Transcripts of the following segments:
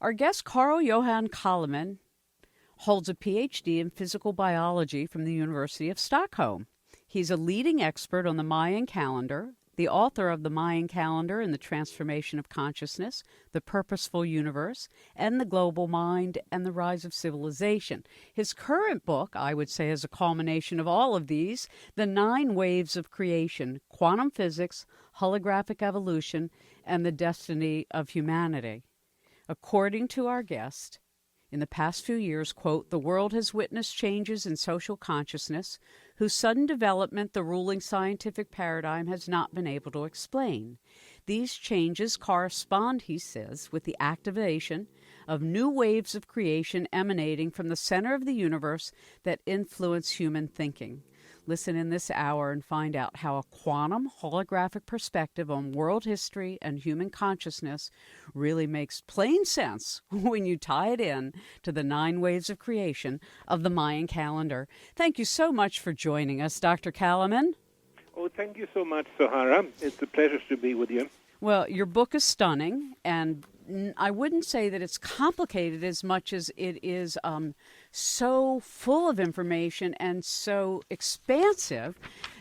Our guest, Carl Johan Calleman, holds a PhD in physical biology from the University of Stockholm. He's a leading expert on the Mayan calendar, the author of the Mayan Calendar and the Transformation of Consciousness, the Purposeful Universe, and the Global Mind and the Rise of Civilization. His current book, I would say, is a culmination of all of these, The 9 Waves of Creation, Quantum Physics, Holographic Evolution, and the Destiny of Humanity. According to our guest, in the past few years, quote, the world has witnessed changes in social consciousness whose sudden development the ruling scientific paradigm has not been able to explain. These changes correspond, he says, with the activation of new waves of creation emanating from the center of the universe that influence human thinking. Listen in this hour and find out how a quantum holographic perspective on world history and human consciousness really makes plain sense when you tie it in to the 9 waves of creation of the Mayan calendar. Thank you so much for joining us, Dr. Calleman. Oh, thank you so much, Sahara. It's a pleasure to be with you. Well, your book is stunning, and I wouldn't say that it's complicated as much as it is so full of information and so expansive.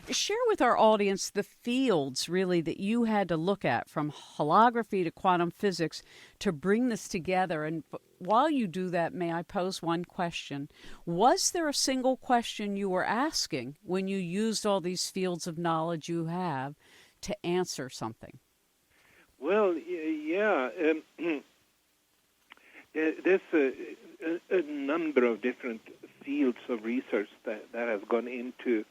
Share with our audience the fields, really, that you had to look at, from holography to quantum physics, to bring this together. And while you do that, may I pose one question? Was there a single question you were asking when you used all these fields of knowledge you have to answer something? Well, yeah, there's a number of different fields of research that has gone into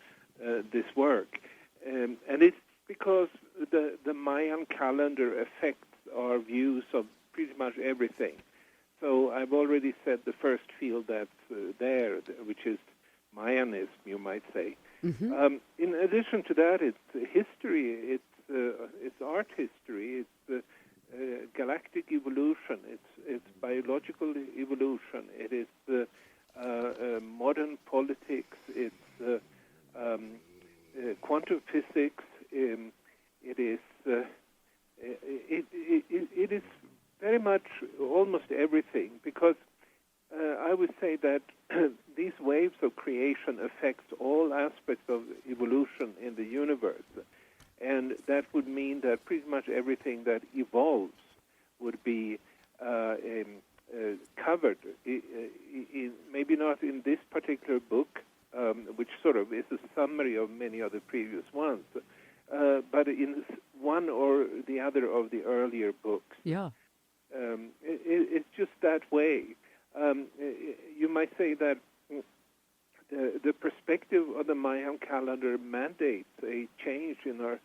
this work. And it's because the Mayan calendar affects our views of pretty much everything. So I've already said the first field that's there, which is Mayanism, you might say. Mm-hmm. In addition to that, it's history, it's art history, it's galactic evolution, it's biological evolution, it is modern politics, it's quantum physics, it is very much almost everything, because I would say that these waves of creation affects all aspects of evolution in the universe. And that would mean that pretty much everything that evolves would be covered, maybe not in this particular book, which sort of is a summary of many of the previous ones, but in one or the other of the earlier books. Yeah. It's just that way. You might say that the perspective of the Mayan calendar mandates a change in our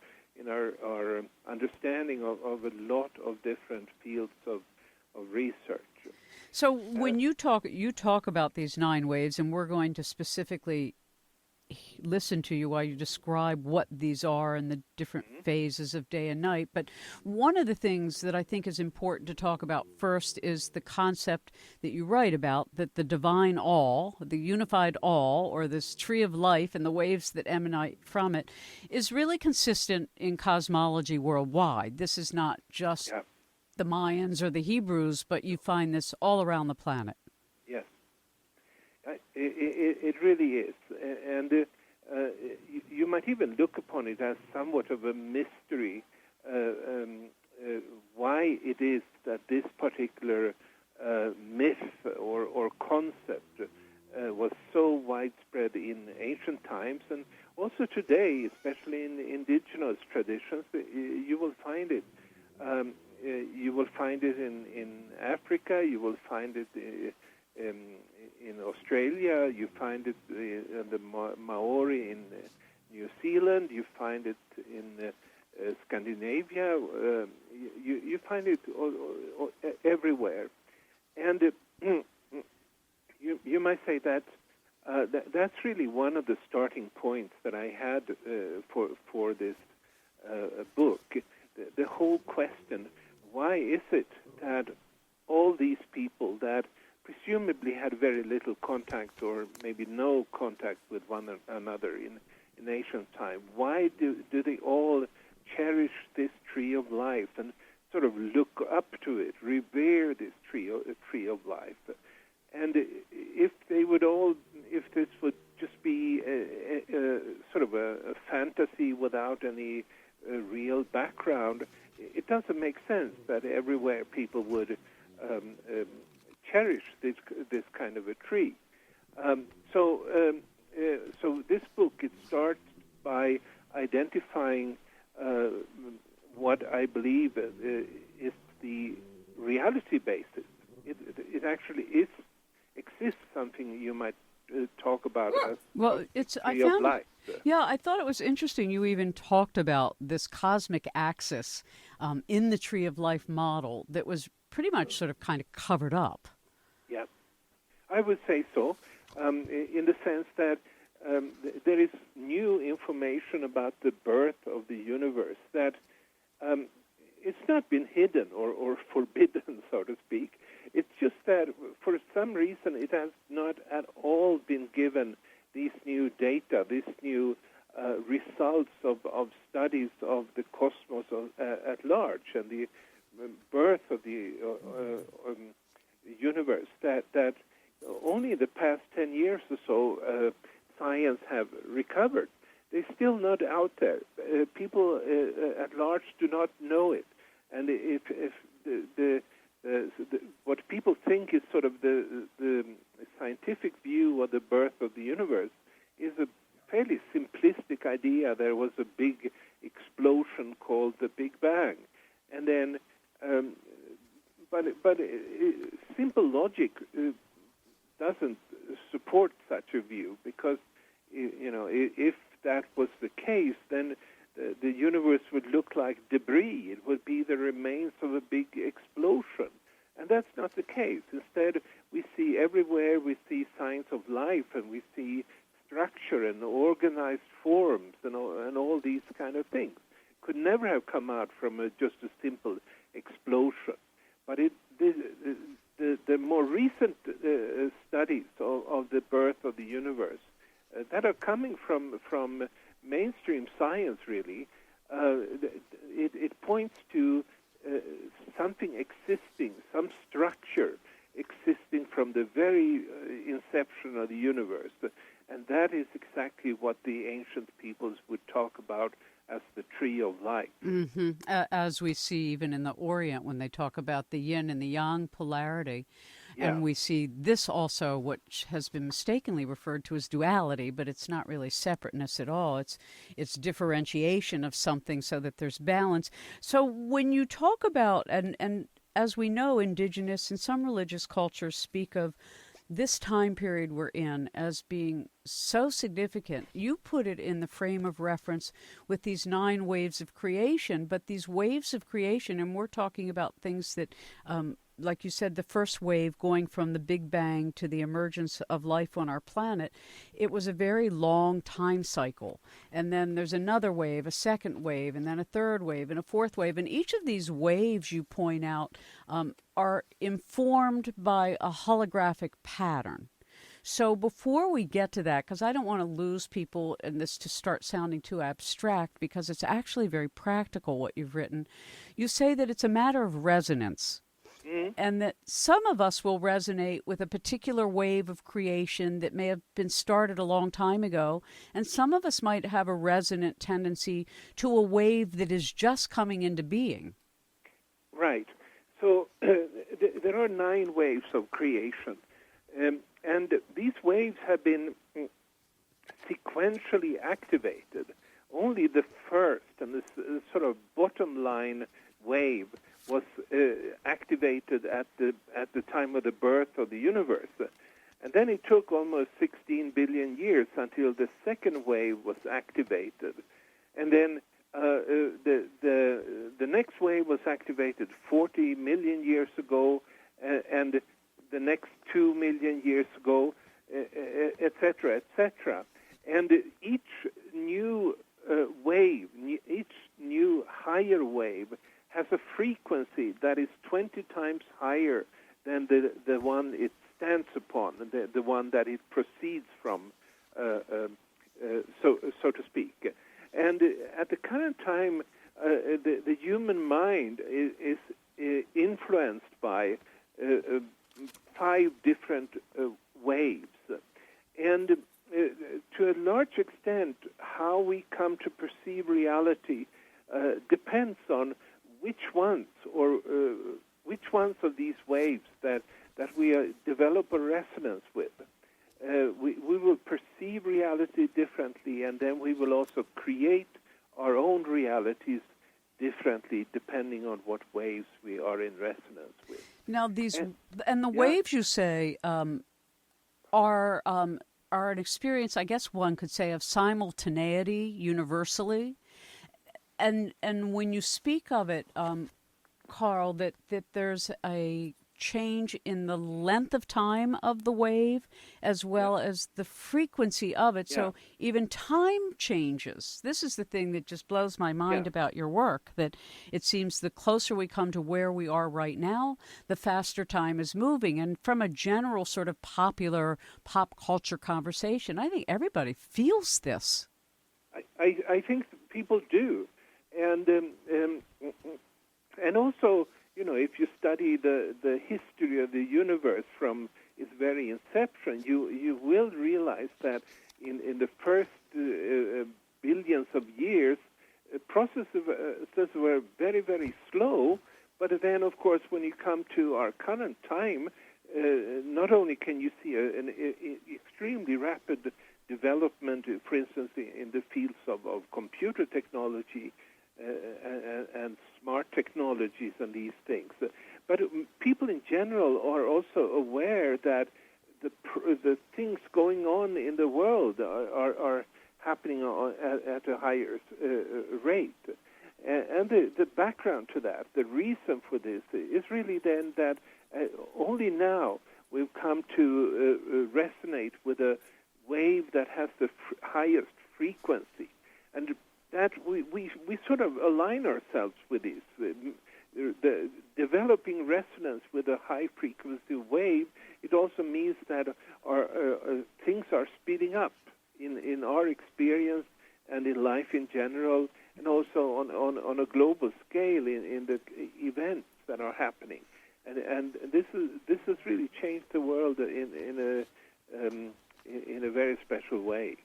understanding of a lot of different fields of research. So when you talk about these 9 waves, and we're going to specifically listen to you while you describe what these are and the different phases of day and night. But one of the things that I think is important to talk about first is the concept that you write about, that the divine all, the unified all, or this tree of life and the waves that emanate from it, is really consistent in cosmology worldwide. This is not just the Mayans or the Hebrews, but you find this all around the planet. Yes. It really is, and you might even look upon it as somewhat of a mystery why it is that this particular myth or concept was so widespread in ancient times, and also today, especially in indigenous traditions. You will find it. You will find it in Africa. You will find it in Australia, you find it in the Maori in New Zealand, you find it in Scandinavia, you find it everywhere. And you might say that that's really one of the starting points that I had for this book. The whole question, why is it that all these people that presumably had very little contact or maybe no contact with one another in ancient time, why do they all cherish this tree of life and sort of look up to it, revere this tree cherish this kind of a tree. So this book, it starts by identifying what I believe is the reality basis. It actually exists something you might talk about as tree of life. Yeah, I thought it was interesting. You even talked about this cosmic axis in the Tree of Life model that was pretty much sort of kind of covered up. Yeah, I would say so, in the sense that there is new information about the birth of the universe that it's not been hidden or forbidden, so to speak. It's just that for some reason it has not at all been given these new data, these new results of studies of the cosmos at large and the birth of the universe that only the past 10 years or so science have recovered. They're still not out there. People at large do not know it. And if what people think is sort of the scientific view of the birth of the universe is a fairly simplistic idea. There was a big explosion called the Big Bang. And then, but simple logic doesn't support such a view because, if that was the case, then the universe would look like debris. It would be the remains of a big explosion. And that's not the case. Instead, we see everywhere, we see signs of life, and we see structure and organized forms and all these kind of things. Could never have come out from just a simple explosion. But the more recent studies of the birth of the universe that are coming from mainstream science, really, it points to something existing, some structure existing from the very inception of the universe. And that is exactly what the ancient peoples would talk about as the tree of life. Mm-hmm. As we see even in the Orient when they talk about the yin and the yang polarity. Yeah. And we see this also, what has been mistakenly referred to as duality, but it's not really separateness at all. It's differentiation of something so that there's balance. So when you talk about, and as we know, indigenous and some religious cultures speak of this time period we're in as being so significant, you put it in the frame of reference with these 9 waves of creation, but these waves of creation, and we're talking about things that, like you said, the first wave going from the Big Bang to the emergence of life on our planet, it was a very long time cycle. And then there's another wave, a second wave, and then a third wave, and a fourth wave. And each of these waves, you point out, are informed by a holographic pattern. So before we get to that, because I don't want to lose people in this to start sounding too abstract, because it's actually very practical what you've written, you say that it's a matter of resonance. And that some of us will resonate with a particular wave of creation that may have been started a long time ago, and some of us might have a resonant tendency to a wave that is just coming into being. Right. So there are 9 waves of creation, and these waves have been sequentially activated. Only the first and the sort of bottom line wave was activated at the time of the birth of the universe. And then it took almost 16 billion years until the second wave was activated. And then the next wave was activated 40 million years ago, and the next 2 million years ago, etc., etc. And each new wave, each new higher wave, has a frequency that is 20 times higher than the one it stands upon, the one that it proceeds from, so to speak. And at the current time, the human mind is influenced by 5 different waves. And to a large extent, how we come to perceive reality depends on which ones or which ones of these waves that we develop a resonance with. We will perceive reality differently, and then we will also create our own realities differently depending on what waves we are in resonance with. Now, waves you say are an experience, I guess one could say, of simultaneity universally. And when you speak of it, Carl, that there's a change in the length of time of the wave as well as the frequency of it. So even time changes. This is the thing that just blows my mind about your work, that it seems the closer we come to where we are right now, the faster time is moving. And from a general sort of popular pop culture conversation, I think everybody feels this. I think people do. And also, if you study the history of the universe from its very inception, you will realize that in the first billions of years, processes were very, very slow. But then, of course, when you come to our current time, not only can you see an extremely rapid development, for instance, in the fields of computer technology, and smart technologies and these things. But people in general are also aware that the things going on in the world are happening at a higher rate. And the background to that, the reason for this, is really then that only now we've come to resonate with a wave that has the highest frequency. And that we sort of align ourselves with this. The developing resonance with a high-frequency wave, it also means that our things are speeding up in our experience and in life in general, and also on a global scale in the events that are happening. And this has really changed the world in a very special way.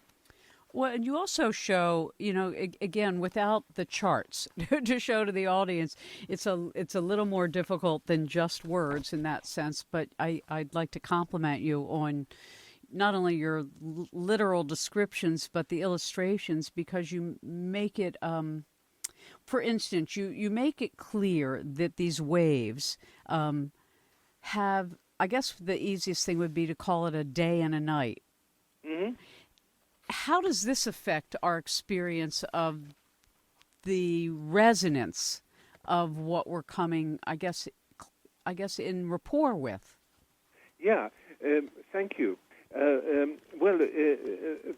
Well, and you also show, again, without the charts, to show to the audience, it's a little more difficult than just words in that sense. But I'd like to compliment you on not only your literal descriptions, but the illustrations, because you make it, for instance, you make it clear that these waves have, I guess the easiest thing would be to call it a day and a night. Mm-hmm. How does this affect our experience of the resonance of what we're coming, I guess, in rapport with? Yeah, thank you. Well,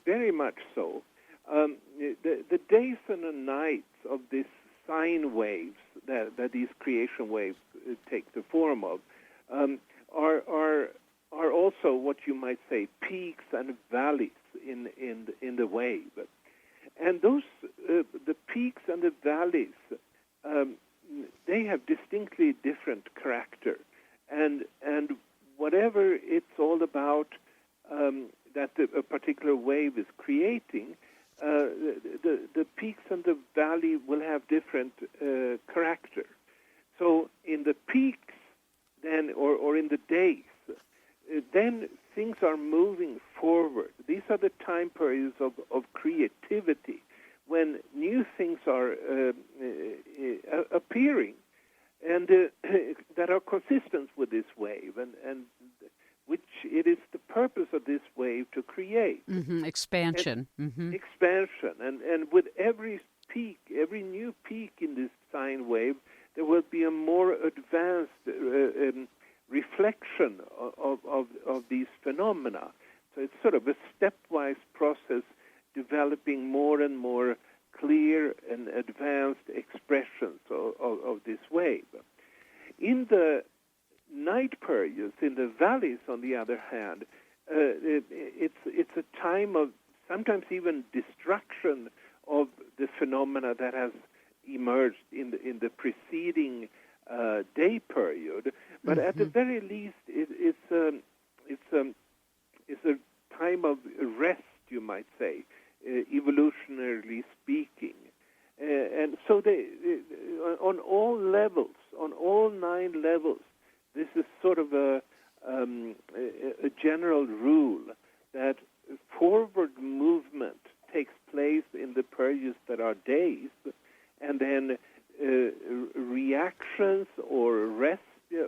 very much so. The days and the nights of these sine waves that these creation waves take the form of are also what you might say peaks and valleys in the wave, and those the peaks and the valleys they have distinctly different character, and whatever it's all about that a particular wave is creating, the peaks and the valley will have different character. So in the peaks, then or in the days, then things are moving forward. These are the time periods of creativity, when new things are appearing, and that are consistent with this wave, and which it is the purpose of this wave to create. Expansion. Expansion. And with every peak, every new peak in this sine wave, there will be a more advanced reflection of these phenomena. So it's sort of a stepwise process, developing more and more clear and advanced expressions of this wave. In the night periods, in the valleys, on the other hand, it's a time of sometimes even destruction of the phenomena that has emerged in the preceding day period. But at the very least, it's a time of rest, you might say, evolutionarily speaking. And so on all levels, on all 9 levels, sort of a general rule that forward movement takes place in the periods that are days, and then reactions or rest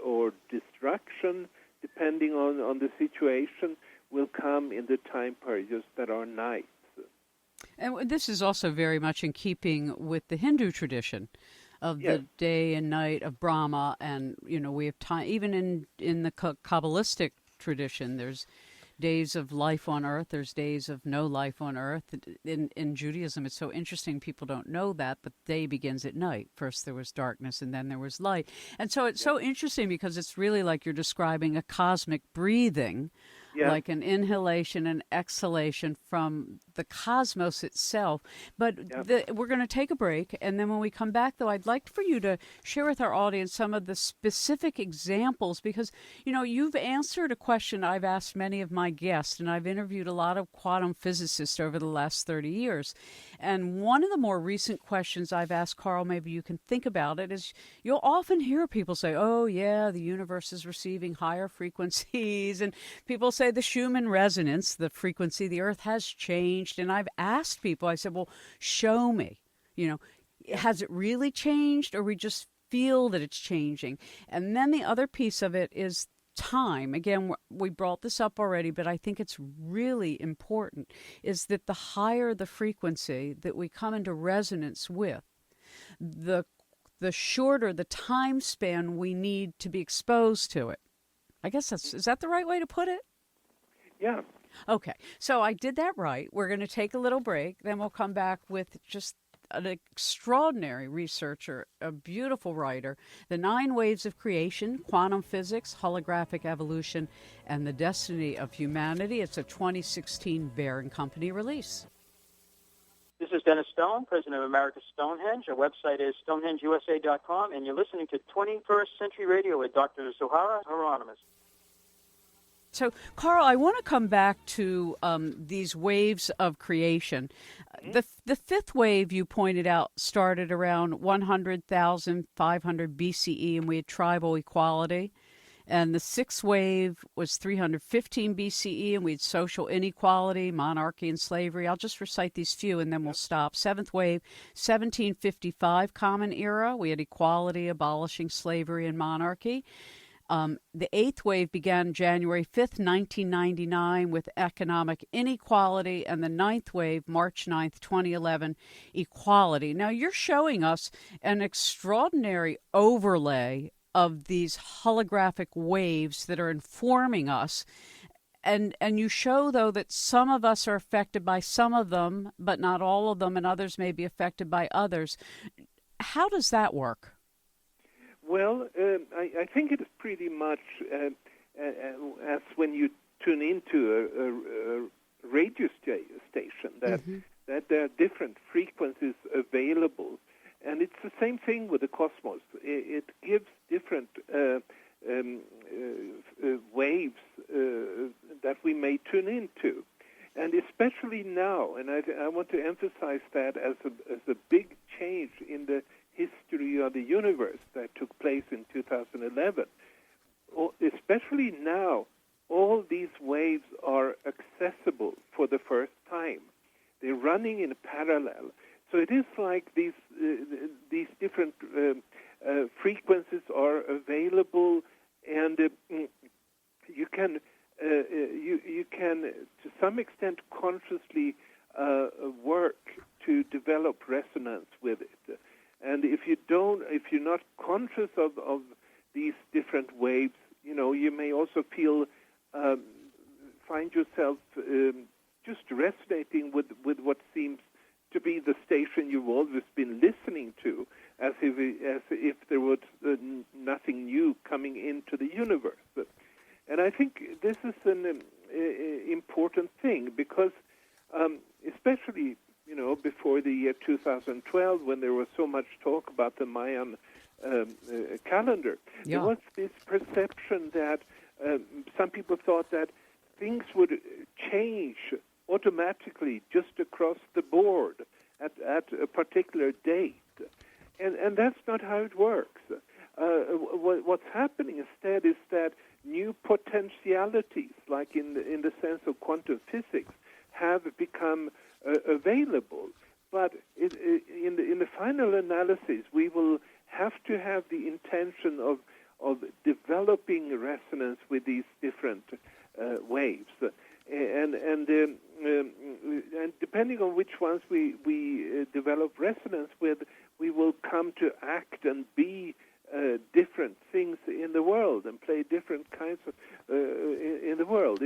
or destruction, depending on the situation, will come in the time periods that are nights. And this is also very much in keeping with the Hindu tradition of the day and night of Brahma, and we have time. Even in the Kabbalistic tradition, there's days of life on earth, there's days of no life on earth. In Judaism, it's so interesting, people don't know that, but day begins at night. First there was darkness, and then there was light. And so it's so interesting because it's really like you're describing a cosmic breathing, like an inhalation and exhalation from the cosmos itself. But we're going to take a break, and then when we come back, though, I'd like for you to share with our audience some of the specific examples, because, you've answered a question I've asked many of my guests, and I've interviewed a lot of quantum physicists over the last 30 years. And one of the more recent questions I've asked, Carl, maybe you can think about it, is you'll often hear people say, oh, yeah, the universe is receiving higher frequencies, and people say the Schumann resonance, the frequency of the earth has changed. And I've asked people, I said, well, show me, has it really changed, or we just feel that it's changing? And then the other piece of it is time. Again, we brought this up already, but I think it's really important, is that the higher the frequency that we come into resonance with, the shorter the time span we need to be exposed to it. I guess is that the right way to put it? Yeah. Okay, so I did that right. We're going to take a little break. Then we'll come back with just an extraordinary researcher, a beautiful writer, The 9 Waves of Creation, Quantum Physics, Holographic Evolution, and the Destiny of Humanity. It's a 2016 Bear & Company release. This is Dennis Stone, president of America's Stonehenge. Our website is stonehengeusa.com, and you're listening to 21st Century Radio with Dr. Zohara Hieronymus. So, Carl, I want to come back to these waves of creation. The fifth wave, you pointed out, started around 100,500 BCE, and we had tribal equality. And the sixth wave was 315 BCE, and we had social inequality, monarchy, and slavery. I'll just recite these few, and then we'll stop. Seventh wave, 1755 Common Era. We had equality, abolishing slavery and monarchy. The eighth wave began January 5th, 1999, with economic inequality, and the ninth wave, March 9th, 2011, equality. Now, you're showing us an extraordinary overlay of these holographic waves that are informing us. And you show, though, that some of us are affected by some of them, but not all of them, and others may be affected by others. How does that work? Well, I think it is pretty much as when you tune into a radio station, that there are different frequencies available. And it's the same thing with the cosmos. It gives different waves that we may tune into. And especially now, and I want to emphasize that as a big change in the history of the universe that took place in 2011. Especially now, all these waves are accessible for the first time. They're running in parallel. So it is like these different frequencies are available, and you can to some extent consciously work to develop resonance with it. And if you're not conscious of these different waves, you may also find yourself just resonating with what seems to be the station you've always been listening to, as if there was nothing new coming into the universe. And I think this is an important thing because, especially before the year 2012, when there was so much talk about the Mayan calendar, there was this perception that some people thought that things would change automatically just across the board at a particular date. And that's not how it works. What's happening instead is that new potentialities, like in the sense of quantum physics, have become available. But in the final analysis, we will have to have the intention of developing resonance with these different waves, and depending on which ones we develop resonance with, we will come to act and be different things in the world and play different kinds of in the world.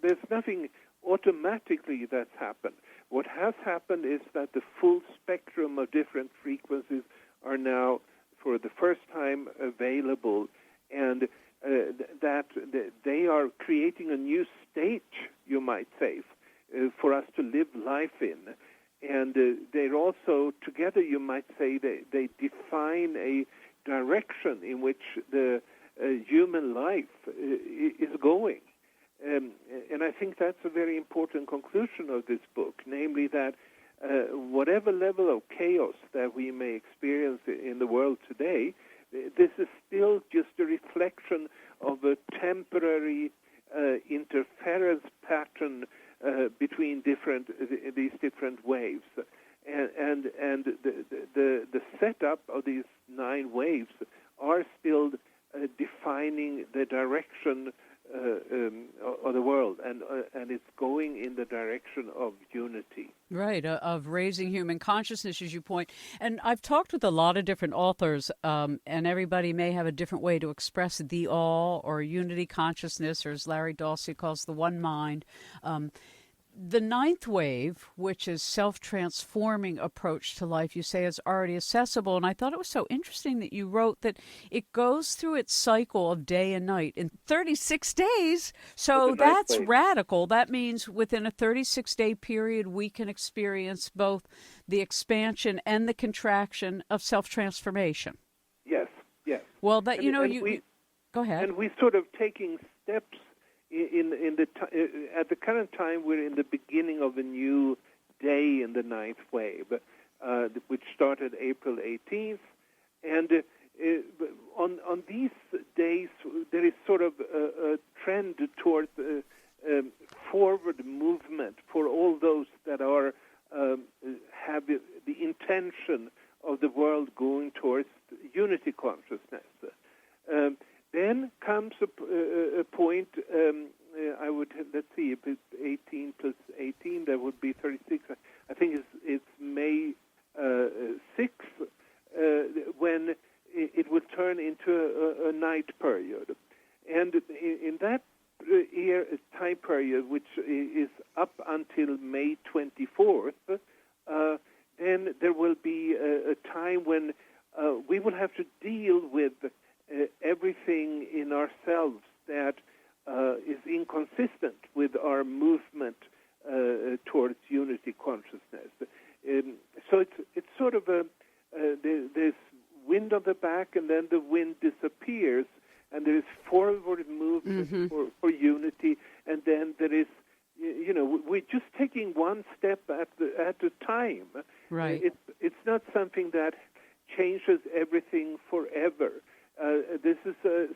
There's nothing automatically that's happened. What has happened is that the full spectrum of different frequencies are now, for the first time, available, and that they are creating a new stage, you might say, for us to live life in. And they're also, together, you might say, they define a direction in which the human life is going. And I think that's a very important conclusion of this book, namely that whatever level of chaos that we may experience in the world today, this is still just a reflection of a temporary interference pattern between these different waves, and the setup of these 9 waves are still defining the direction of the world, and it's going in the direction of unity. Right, of raising human consciousness, as you point. And I've talked with a lot of different authors, and everybody may have a different way to express the all or unity consciousness, or as Larry Dossey calls the one mind. The 9th wave, which is self-transforming approach to life, you say is already accessible. And I thought it was so interesting that you wrote that it goes through its cycle of day and night in 36 days. So that's radical. That means within a 36-day period, we can experience both the expansion and the contraction of self-transformation. Yes, yes. Well, that, go ahead. And we're sort of taking steps at the current time. We're in the beginning of a new day in the 9th wave, which started April 18th, and on these days there is sort of a trend towards forward movement for all those that are have the intention of the world going towards unity consciousness. Then comes a point, let's see, if it's 18 plus 18, that would be 36. I think it's May 6th, when it would turn into a night period. And in that time period, which is up until May 24th, then there will be a time when we will have to deal with everything in ourselves that is inconsistent with our movement towards unity consciousness. So it's sort of there's wind on the back, and then the wind disappears, and there is forward movement for unity, and then there is, we're just taking one step at a time. Right. It's not something that changes everything forever. This is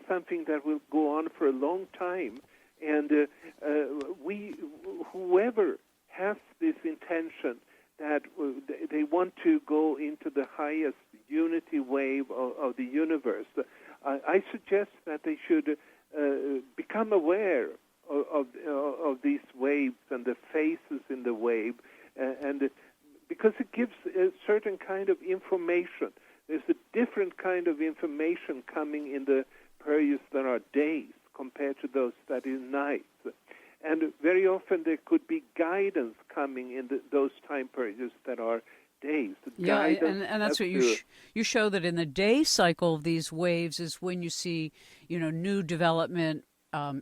something that will go on for a long time, and whoever has this intention that they want to go into the highest unity wave of the universe, I suggest that they should become aware of these waves and the phases in the wave, and because it gives a certain kind of information. There's a different kind of information coming in the periods that are days compared to those that are nights. And very often there could be guidance coming in those time periods that are days. Yeah, and that's what you show, that in the day cycle of these waves is when you see, new development,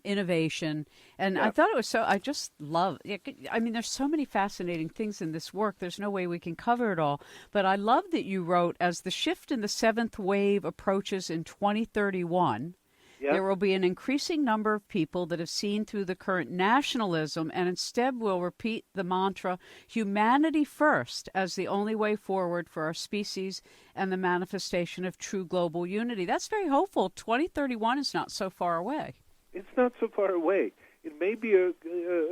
innovation. And I thought it was I just love it. I mean, there's so many fascinating things in this work. There's no way we can cover it all. But I love that you wrote, as the shift in the 7th wave approaches in 2031, there will be an increasing number of people that have seen through the current nationalism and instead will repeat the mantra, humanity first, as the only way forward for our species and the manifestation of true global unity. That's very hopeful. 2031 is not so far away. It's not so far away. It may be a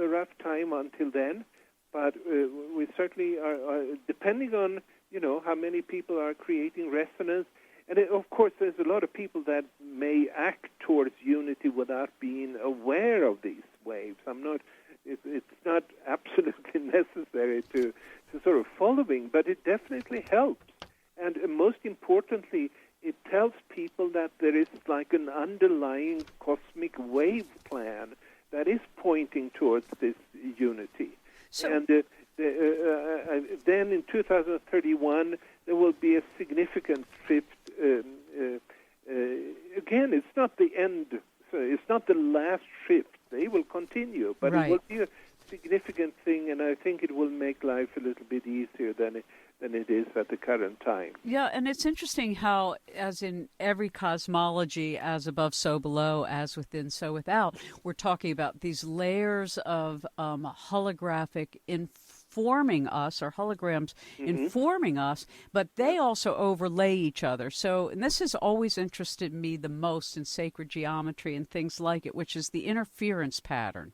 rough time until then, but we certainly are depending on, how many people are creating resonance. And of course, there's a lot of people that may act towards unity without being aware of these waves. It's not absolutely necessary to sort of following, but it definitely helps. And most importantly, it tells people that there is like an underlying cosmic wave plan that is pointing towards this unity. So, and then in 2031, there will be a significant shift. Again, it's not the end. So it's not the last shift. They will continue, but It will be a significant thing, and I think it will make life a little bit easier than it is at the current time. Yeah, and it's interesting how, as in every cosmology, as above, so below, as within, so without, we're talking about these layers of holographic informing us, or holograms informing us, but they also overlay each other. So, and this has always interested me the most in sacred geometry and things like it, which is the interference pattern.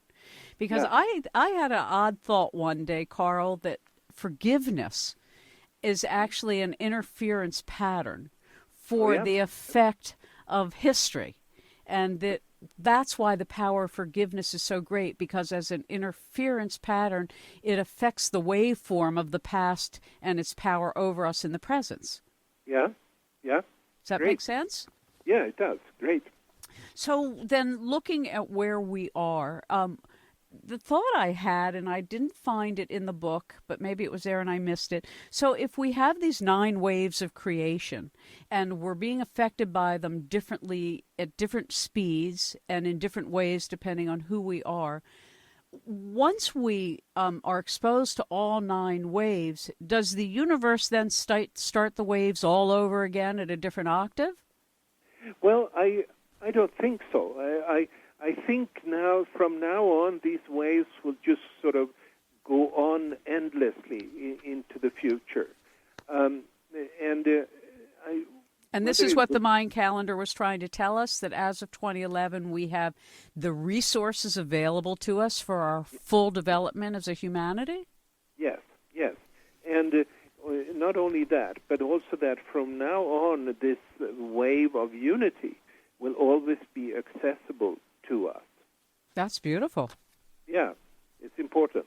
Because I had an odd thought one day, Carl, that forgiveness is actually an interference pattern for the effect of history. And that's why the power of forgiveness is so great, because as an interference pattern, it affects the waveform of the past and its power over us in the present. Yeah. Does that make sense? Yeah, it does. Great. So then, looking at where we are, the thought I had, and I didn't find it in the book, but maybe it was there and I missed it. So if we have these 9 waves of creation, and we're being affected by them differently at different speeds and in different ways depending on who we are, once we are exposed to all 9 waves, does the universe then start the waves all over again at a different octave? Well, I don't think so. I think from now on, these waves will just sort of go on endlessly into the future. And this is what the Mayan calendar was trying to tell us, that as of 2011, we have the resources available to us for our full development as a humanity? Yes. And not only that, but also that from now on, this wave of unity will always be accessible to us. That's beautiful. Yeah, it's important.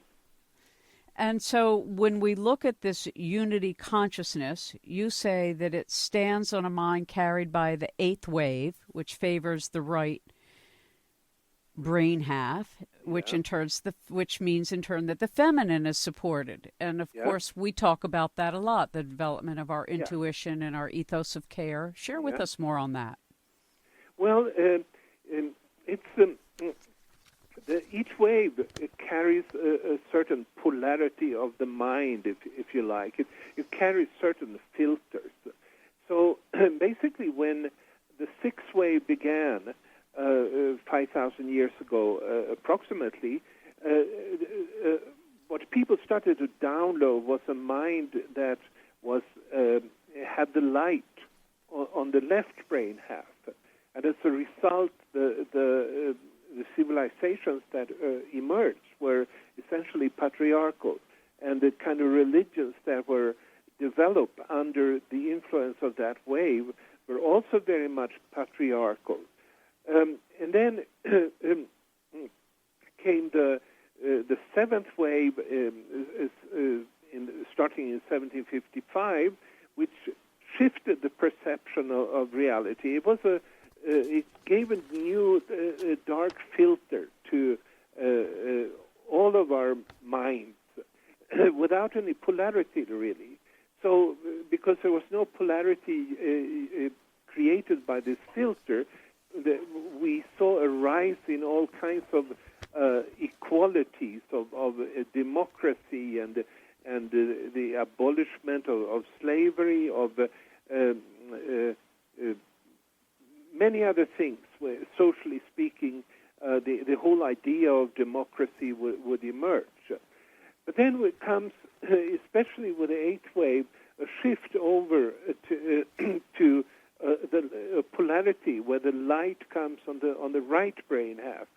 And so when we look at this unity consciousness, you say that it stands on a mind carried by the 8th wave, which favors the right brain half, which means in turn that the feminine is supported. And of course, we talk about that a lot, the development of our intuition and our ethos of care. Share with us more on that. Well, each wave carries a certain polarity of the mind, if you like. It carries certain filters. So basically, when the 6th wave began 5,000 years ago, approximately, what people started to download was a mind that was had the light on the left brain half. And as a result, the civilizations that emerged were essentially patriarchal, and the kind of religions that were developed under the influence of that wave were also very much patriarchal. And then came the 7th wave, starting in 1755, which shifted the perception of reality. It gave a new dark filter to all of our minds without any polarity, really. So because there was no polarity created by this filter, we saw a rise in all kinds of equalities of democracy and the abolishment of slavery, of many other things. Where, socially speaking, the whole idea of democracy would emerge. But then it comes, especially with the 8th wave, a shift over to the polarity where the light comes on the right brain half,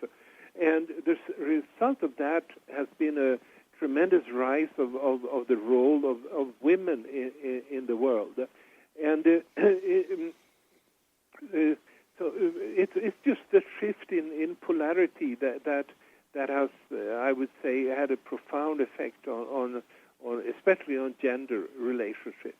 and the result of that has been a tremendous rise of the role of women in the world, and so it's just the shift in polarity that has, I would say, had a profound effect on especially on gender relationships.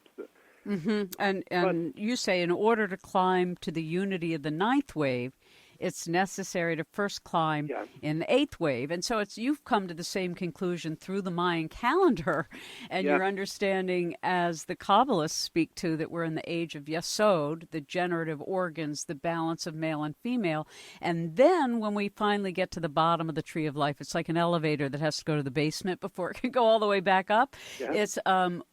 Mm-hmm. And you say in order to climb to the unity of the ninth wave, it's necessary to first climb in the eighth wave. And so you've come to the same conclusion through the Mayan calendar and your understanding, as the Kabbalists speak to, that we're in the age of Yesod, the generative organs, the balance of male and female. And then when we finally get to the bottom of the tree of life, it's like an elevator that has to go to the basement before it can go all the way back up. Yeah. It's Malchut,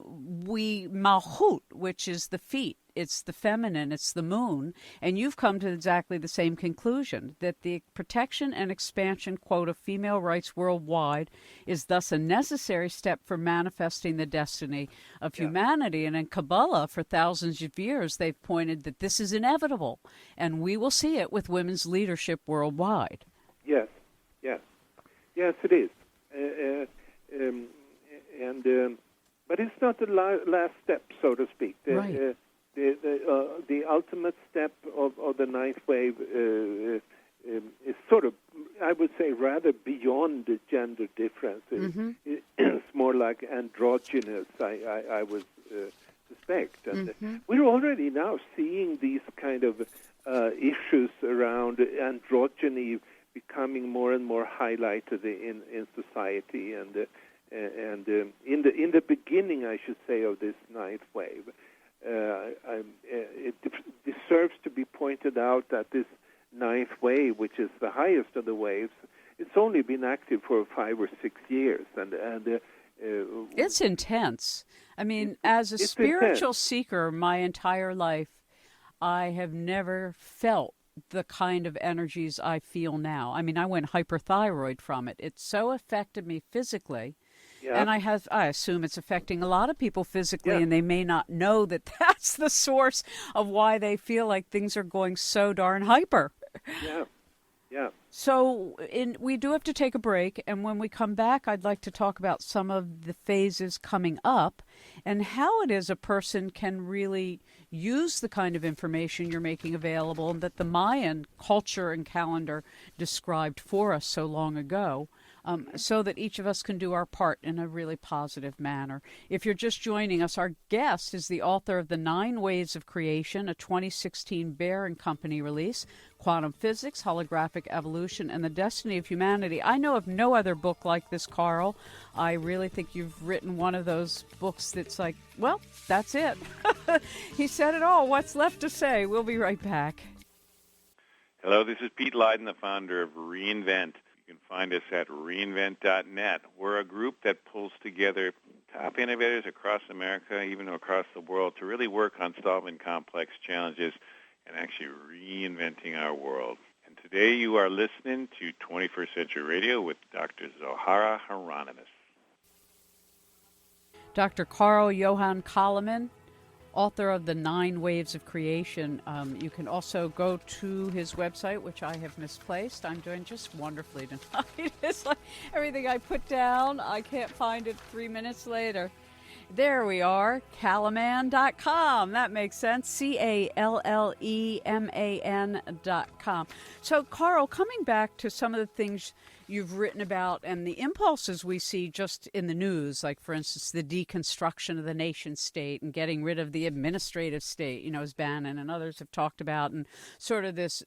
which is the feet. It's the feminine, it's the moon, and you've come to exactly the same conclusion, that the protection and expansion, quote, of female rights worldwide is thus a necessary step for manifesting the destiny of humanity. And in Kabbalah, for thousands of years, they've pointed that this is inevitable, and we will see it with women's leadership worldwide. Yes, it is. But it's not the last step, so to speak. Right. The ultimate step of the ninth wave is sort of, I would say, rather beyond the gender difference. Mm-hmm. It's more like androgynous, I would suspect. And we're already now seeing these kind of issues around androgyny becoming more and more highlighted in society. And in the beginning, I should say, of this ninth wave, it deserves to be pointed out that this ninth wave, which is the highest of the waves, it's only been active for 5 or 6 years, and it's intense. I mean, as a spiritual seeker, my entire life, I have never felt the kind of energies I feel now. I mean, I went hyperthyroid from it. It so affected me physically. Yeah. And I assume it's affecting a lot of people physically, and they may not know that that's the source of why they feel like things are going so darn hyper. Yeah. So we do have to take a break, and when we come back, I'd like to talk about some of the phases coming up and how it is a person can really use the kind of information you're making available and that the Mayan culture and calendar described for us so long ago. So that each of us can do our part in a really positive manner. If you're just joining us, our guest is the author of The 9 Waves of Creation, a 2016 Bear & Company release, Quantum Physics, Holographic Evolution, and the Destiny of Humanity. I know of no other book like this, Carl. I really think you've written one of those books that's like, well, that's it. He said it all. What's left to say? We'll be right back. Hello, this is Pete Leiden, the founder of Reinvent. You can find us at reinvent.net. We're a group that pulls together top innovators across America, even across the world, to really work on solving complex challenges and actually reinventing our world. And today you are listening to 21st Century Radio with Dr. Zohara Hieronymus. Dr. Carl Johan Calleman, author of The 9 Waves of Creation. You can also go to his website, which I have misplaced. I'm doing just wonderfully tonight. It's like everything I put down, I can't find it 3 minutes later. There we are, Calleman.com. That makes sense, Calleman.com. So, Carl, coming back to some of the things you've written about and the impulses we see just in the news, like, for instance, the deconstruction of the nation state and getting rid of the administrative state, as Bannon and others have talked about, and sort of this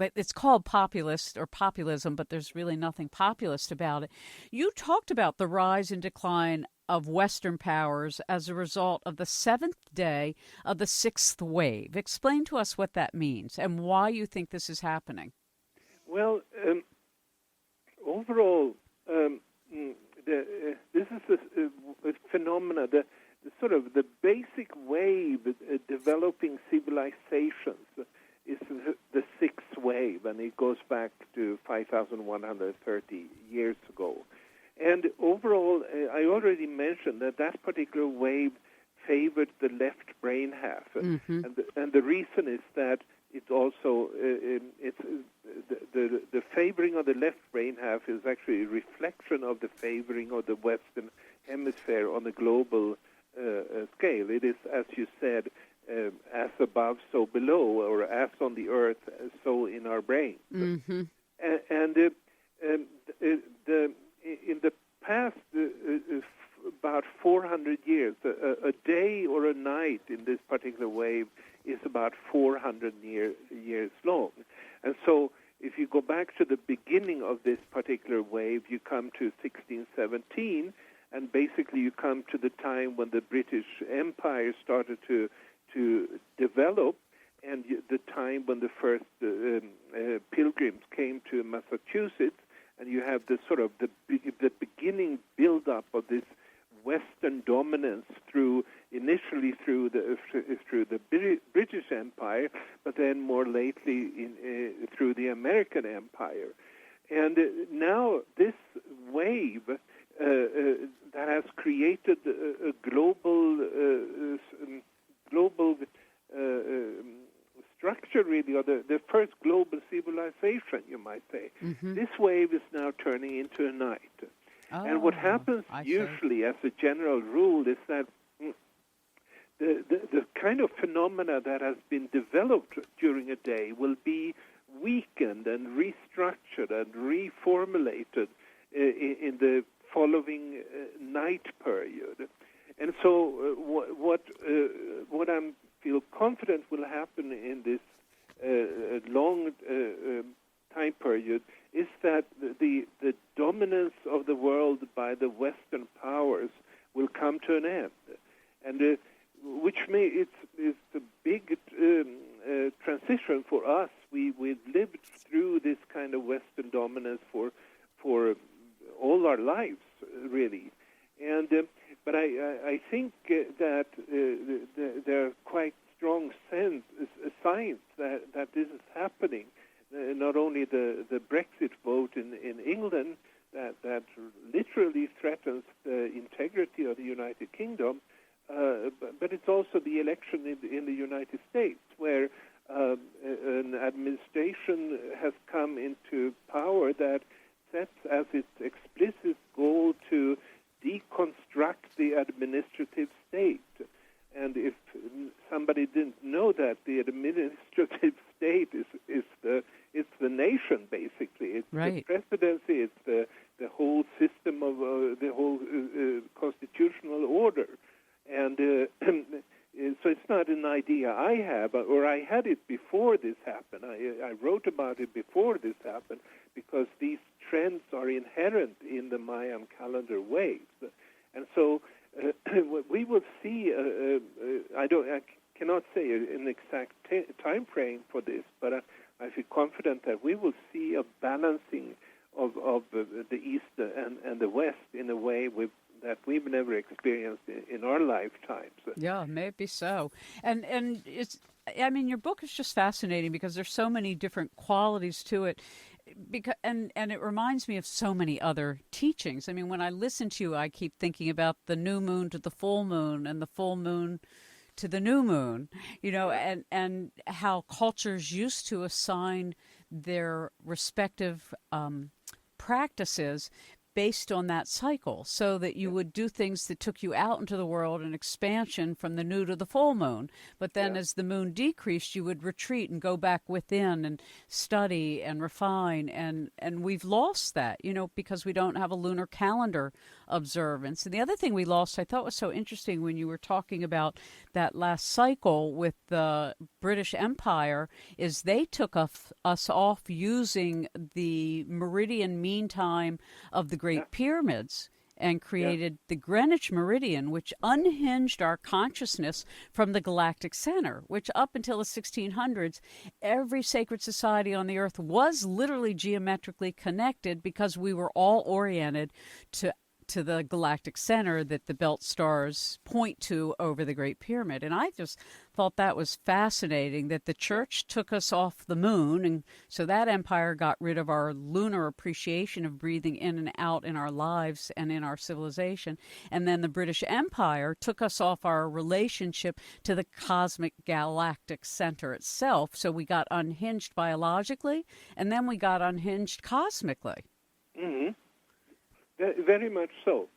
it's called populist or populism, but there's really nothing populist about it. You talked about the rise and decline of Western powers as a result of the 7th day of the 6th wave. Explain to us what that means and why you think this is happening. Well, overall, this is a phenomena, the sort of the basic wave developing civilizations is the 6th wave, and it goes back to 5,130 years ago. And overall, I already mentioned that particular wave favored the left brain half, and the reason is that it's also the favoring of the left brain half is actually a reflection of the favoring of the Western Hemisphere on a global scale. It is, as you said, as above, so below, or as on the earth, so in our brains. And in the past about 400 years, a day or a night in this particular wave is about 400 years long. And so if you go back to the beginning of this particular wave, you come to 1617, and basically you come to the time when the British Empire started to develop, and the time when the first pilgrims came to Massachusetts, and you have the sort of the beginning build-up of this Western dominance initially through the British Empire, but then more lately through the American Empire. And now this wave that has created a global structure, really, or the first global civilization, you might say. This wave is now turning into a night. And what happens usually, as a general rule, is that the kind of phenomena that has been developed during a day will be weakened and restructured and reformulated in the following night period. And so what I feel confident will happen in this long time period is that the dominance of the world by the Western powers will come to an end, and which it's a big transition for us. We've lived through this kind of Western dominance for all our lives, really, and but I think that there are quite strong signs that this is happening. Not only the Brexit vote in England that literally threatens the integrity of the United Kingdom, but it's also the election in the United States, where an administration has come into power that sets as its explicit goal to deconstruct the administrative state. And if somebody didn't know that, the administrative state is the nation, basically. It's the presidency. It's the whole system of the whole constitutional order. And so it's not an idea I have, or I had it before this happened. I wrote about it before this happened, because these trends are inherent in the Mayan calendar waves. And so we will see. I cannot say an exact time frame for this, but I feel confident that we will see a balancing of the East and the West in a way that we've never experienced in our lifetimes. Yeah, maybe so. And it's, I mean, your book is just fascinating because there's so many different qualities to it. And it reminds me of so many other teachings. I mean, when I listen to you, I keep thinking about the new moon to the full moon and the full moon to the new moon, and how cultures used to assign their respective practices based on that cycle, so that you would do things that took you out into the world, an expansion from the new to the full moon. But then as the moon decreased, you would retreat and go back within and study and refine. And we've lost that, because we don't have a lunar calendar observance. And the other thing we lost, I thought was so interesting when you were talking about that last cycle with the British Empire, is they took us off using the meridian mean time of the Great Pyramids and created the Greenwich Meridian, which unhinged our consciousness from the galactic center, which up until the 1600s, every sacred society on the earth was literally geometrically connected, because we were all oriented to to the galactic center that the belt stars point to over the Great Pyramid. And I just thought that was fascinating that the church took us off the moon, and so that empire got rid of our lunar appreciation of breathing in and out in our lives and in our civilization. And then the British Empire took us off our relationship to the cosmic galactic center itself. So we got unhinged biologically, and then we got unhinged cosmically. Mm-hmm. Very much so.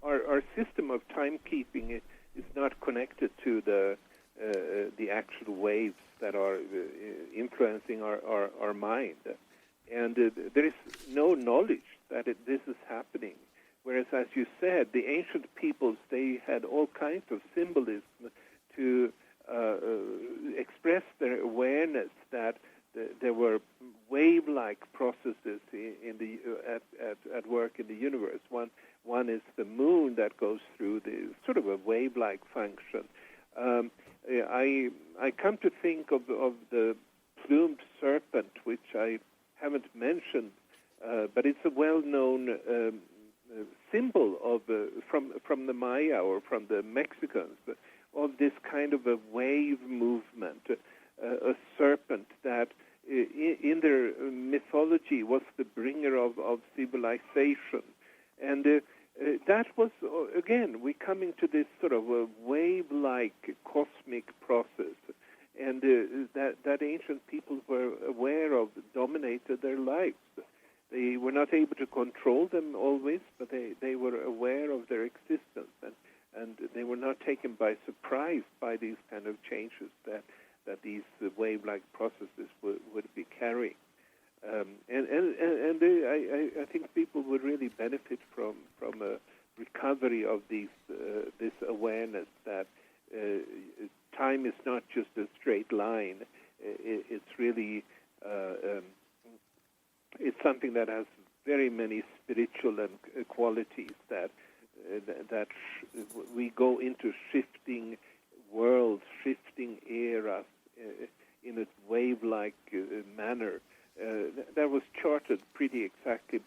Our system of timekeeping is not connected to the actual waves that are influencing our mind, and there is no knowledge that this is happening. Whereas, as you said, the ancient peoples, they had all kinds of symbolism to express their awareness that there were wave-like processes at work in the universe. One is the moon that goes through the sort of a wave-like function. I come to think of the plumed serpent, which I haven't mentioned, but it's a well-known symbol of from the Maya or from the Mexicans of this kind of a wave movement, a serpent that in their mythology was the bringer of civilization. And that was, again, we come into this sort of a wave-like cosmic process, and that ancient people were aware of, dominated their lives. They were not able to control them always, but they were aware of their existence, and they were not taken by surprise by these kind of changes that these wave-like processes would be carrying. And I think people would really benefit from a recovery of this awareness that time is not just a straight line. It's really it's something that has very many spiritual and qualities that we go into shifting worlds, shifting eras in a wave-like manner. That was charted pretty exactly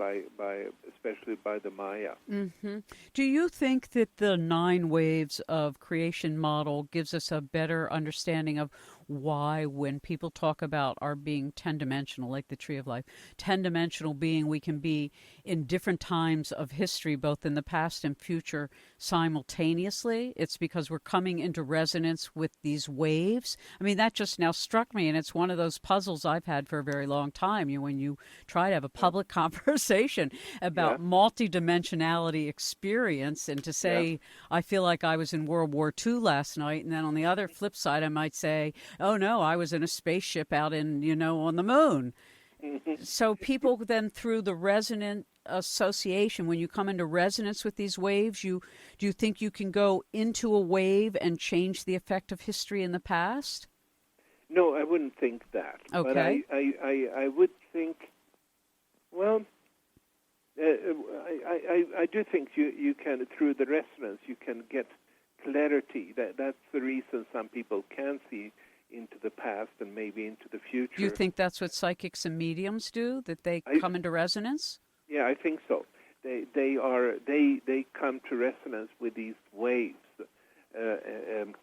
especially by the Maya. Mm-hmm. Do you think that the 9 waves of creation model gives us a better understanding of why, when people talk about our being 10-dimensional, like the Tree of Life, 10-dimensional being, we can be in different times of history, both in the past and future, simultaneously? It's because we're coming into resonance with these waves. I mean, that just now struck me, and it's one of those puzzles I've had for a very long time. When you try to have a public conversation about multidimensionality experience, and to say, I feel like I was in World War II last night, and then on the other flip side, I might say, oh no, I was in a spaceship out in, on the moon. So people then, through the resonant association, when you come into resonance with these waves, do you think you can go into a wave and change the effect of history in the past? No, I wouldn't think that. Okay. But I would think, well, I do think you can, through the resonance, you can get clarity. That's the reason some people can see into the past and maybe into the future. Do you think that's what psychics and mediums do, that they come into resonance? Yeah, I think so. They come to resonance with these waves, and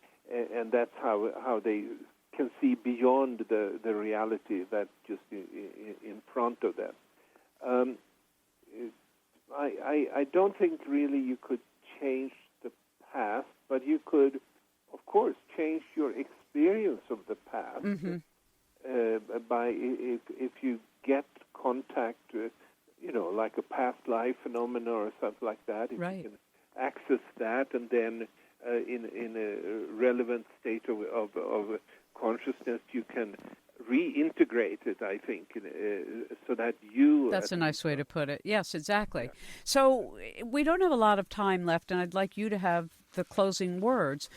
that's how they can see beyond the reality that's just in front of them. I don't think really you could change the past, but you could, of course, change your experience of the past by if you get contact, like a past life phenomenon or something like that. If you can access that, and then in a relevant state of consciousness, you can reintegrate it, I think, so that you... That's a nice way to put it. Yes, exactly. Yeah. So we don't have a lot of time left, and I'd like you to have the closing words.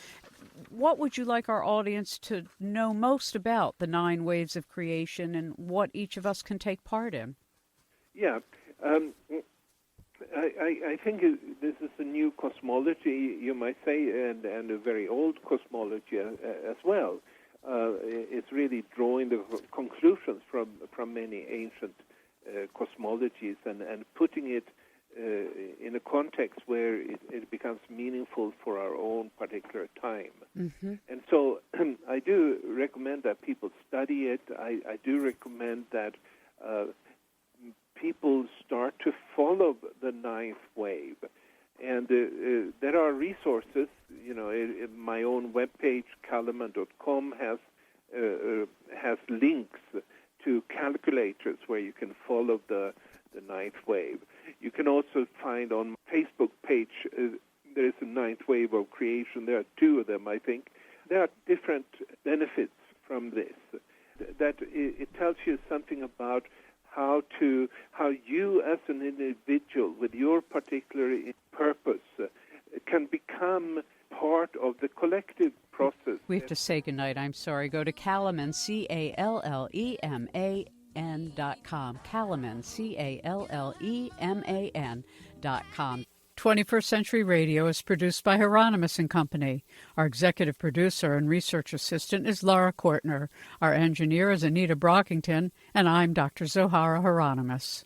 What would you like our audience to know most about the 9 waves of creation and what each of us can take part in? Yeah. I think this is a new cosmology, you might say, and a very old cosmology as well. It's really drawing the conclusions from many ancient cosmologies and putting it in a context where it becomes meaningful for our own particular time. Mm-hmm. And so I do recommend that people study it. I do recommend that people start to follow the ninth wave. And there are resources. My own webpage, Calleman.com, has links to calculators where you can follow the ninth wave. You can also find on my Facebook page, there is a ninth wave of creation. There are two of them, I think. There are different benefits from this. That it tells you something about how you as an individual with your particular purpose can become part of the collective process. We have to say goodnight. I'm sorry. Go to Calleman, CALLEMAN.com. Calleman, CALLEMAN.com. 21st Century Radio is produced by Hieronymus and Company. Our executive producer and research assistant is Laura Kortner. Our engineer is Anita Brockington, and I'm Dr. Zohara Hieronymus.